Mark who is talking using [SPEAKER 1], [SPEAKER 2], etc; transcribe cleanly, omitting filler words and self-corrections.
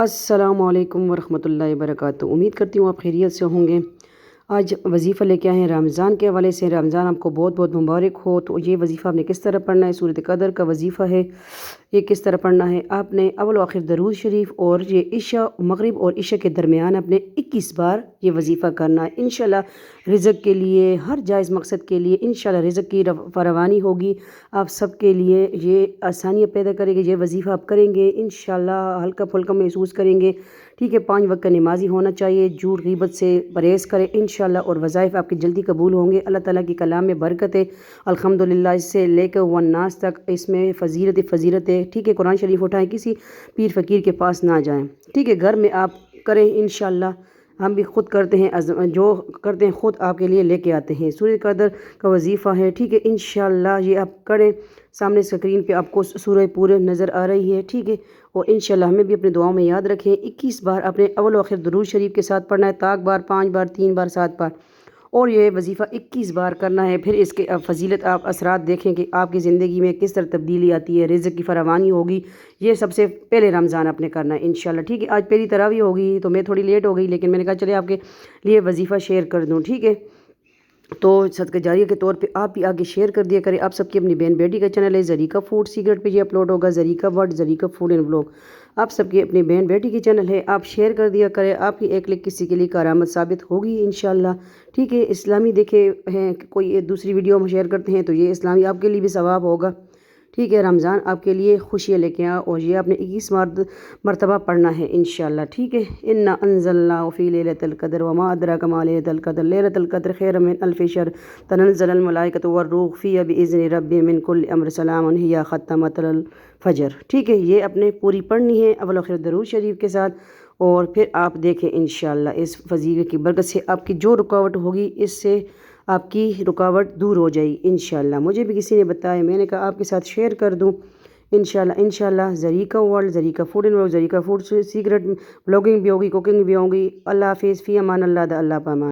[SPEAKER 1] السلام علیکم ورحمۃ اللہ وبرکاتہ۔ امید کرتی ہوں آپ خیریت سے ہوں گے۔ آج وظیفہ لے کے آئے ہیں رمضان کے حوالے سے۔ رمضان آپ کو بہت بہت مبارک ہو۔ تو یہ وظیفہ آپ نے کس طرح پڑھنا ہے؟ سورۃ قدر کا وظیفہ ہے، یہ کس طرح پڑھنا ہے؟ آپ نے اول و آخر درود شریف اور یہ عشاء، مغرب اور عشاء کے درمیان اپنے 21 بار یہ وظیفہ کرنا ہے۔ انشاءاللہ رزق کے لیے، ہر جائز مقصد کے لیے انشاءاللہ رزق کی فراوانی ہوگی۔ آپ سب کے لیے یہ آسانیاں پیدا کرے گی۔ یہ وظیفہ آپ کریں گے انشاءاللہ ہلکا پھلکا محسوس کریں گے، ٹھیک ہے۔ 5 وقت کا نمازی ہونا چاہیے، جھوٹ غیبت سے پرہیز کریں انشاءاللہ، اور وظائف آپ کی جلدی قبول ہوں گے۔ اللہ تعالیٰ کی کلام میں برکت ہے الحمدللہ، اس سے لے کے والناس تک اس میں فضیلت ہے، ٹھیک ہے۔ قرآن شریف اٹھائیں، کسی پیر فقیر کے پاس نہ جائیں، ٹھیک ہے۔ گھر میں آپ کریں انشاءاللہ، ہم بھی خود کرتے ہیں، جو کرتے ہیں خود آپ کے لیے لے کے آتے ہیں۔ سورۃ قدر کا وظیفہ ہے، ٹھیک ہے۔ انشاءاللہ یہ آپ کریں۔ سامنے اسکرین پہ آپ کو سورہ پورے نظر آ رہی ہے، ٹھیک ہے۔ اور انشاءاللہ ہمیں بھی اپنے دعاؤں میں یاد رکھیں۔ 21 بار اپنے اول و آخر درود شریف کے ساتھ پڑھنا ہے، طاق بار 5 بار، 3 بار، 7 بار، اور یہ وظیفہ 21 بار کرنا ہے۔ پھر اس کے فضیلت، آپ اثرات دیکھیں کہ آپ کی زندگی میں کس طرح تبدیلی آتی ہے، رزق کی فراوانی ہوگی۔ یہ سب سے پہلے رمضان آپ نے کرنا ہے انشاءاللہ، ٹھیک ہے۔ آج پہلی تراویح ہوگی تو میں تھوڑی لیٹ ہو گئی، لیکن میں نے کہا چلے آپ کے لیے وظیفہ شیئر کر دوں، ٹھیک ہے۔ تو صدقہ جاریہ کے طور پہ آپ بھی آگے شیئر کر دیا کریں۔ آپ سب کی اپنی بہن بیٹی کا چینل ہے ذریقہ فوڈ سیکرٹ پہ یہ اپلوڈ ہوگا، ذریقہ ورڈ، ذریقہ فوڈ اینڈ بلاگ، آپ سب کی اپنی بہن بیٹی کی چینل ہے، آپ شیئر کر دیا کریں۔ آپ کی ایک کلک کسی کے لیے کارآمد ثابت ہوگی انشاءاللہ، ٹھیک ہے۔ اسلامی دیکھے ہیں کہ کوئی دوسری ویڈیو ہم شیئر کرتے ہیں تو یہ اسلامی آپ کے لیے بھی ثواب ہوگا، ٹھیک ہے۔ رمضان آپ کے لیے خوشیاں لے کے آ، اور یہ آپ نے 21 مرتبہ پڑھنا ہے انشاءاللہ، ٹھیک ہے۔ انا انزلناہ فی لیلۃ القدر وما ادراک ما لیلۃ القدر لیلۃ القدر خیر من الف شہر تنزل الملائکۃ والروح فیہا بإذن ربہم من کل امر سلام ہی ختمۃ الفجر، ٹھیک ہے۔ یہ اپنے پوری پڑھنی ہے اول آخر درود شریف کے ساتھ، اور پھر آپ دیکھیں انشاءاللہ اس وظیفے کی برکت سے آپ کی جو رکاوٹ ہوگی اس سے آپ کی رکاوٹ دور ہو جائے انشاءاللہ۔ مجھے بھی کسی نے بتایا، میں نے کہا آپ کے ساتھ شیئر کر دوں انشاءاللہ۔ ذریقہ ورلڈ، ذریقہ فوڈ اینڈ بلاگ، ذریقہ فوڈ سیکرٹ بلاگنگ بھی ہوگی، کوکنگ بھی ہوگی۔ اللہ حافظ، فی امان اللہ، اللہ پامان۔